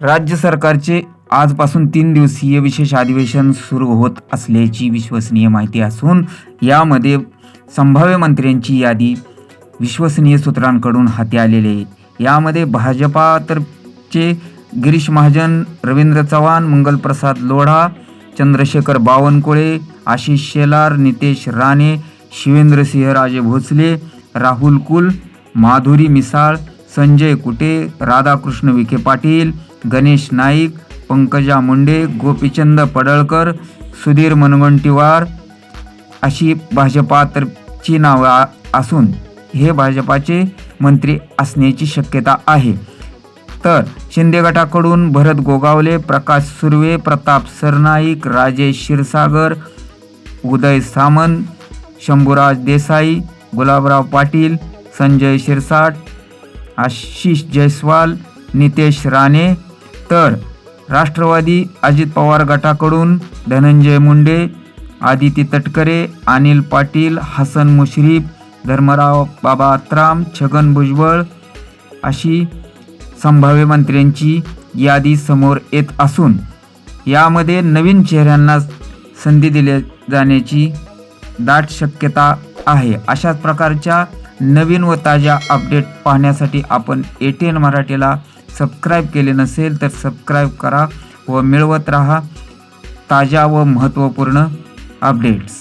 राज्य सरकारचे आजपासून 3 दिवसीय विशेष अधिवेशन सुरू होत असल्याची विश्वसनीय माहिती असून यामध्ये संभाव्य मंत्र्यांची यादी विश्वसनीय सूत्रांकडून हाती आलेली आहे. यामध्ये भाजपातर्फे गिरीश महाजन, रवींद्र चव्हाण, मंगलप्रसाद लोढा, चंद्रशेखर बावनकुळे, आशिष शेलार, नितेश राणे, शिवेंद्रसिंहराजे भोसले, राहुल कुल, माधुरी मिसाळ, संजय कुटे, राधाकृष्ण विखे पाटील, गणेश नाईक, पंकजा मुंडे, गोपीचंद पडळकर, सुधीर मुनगंटीवार अशी भाजपातर्फेची नावं असून हे भाजपाचे मंत्री असण्याची शक्यता आहे. तर शिंदे गटाकडून भरत गोगावले, प्रकाश सुर्वे, प्रताप सरनाईक, राजेश क्षीरसागर, उदय सामंत, शंभूराज देसाई, गुलाबराव पाटील, संजय शिरसाट, आशिष जयस्वाल, नितेश राणे. तर राष्ट्रवादी अजित पवार गटाकडून धनंजय मुंडे, आदिती तटकरे, अनिल पाटील, हसन मुश्रीफ, धर्मराव बाबा आत्राम, छगन भुजबळ अशी संभाव्य मंत्र्यांची यादी समोर येत असून यामध्ये नवीन चेहऱ्यांना संधी दिली जाण्याची दाट शक्यता आहे. अशाच प्रकारच्या नवीन व ताज्या अपडेट पाहण्यासाठी आपण ATN मराठीला सबस्क्राईब केले नसेल तर सबस्क्राईब करा व मिळवत रहा ताज्या व महत्त्वपूर्ण अपडेट्स.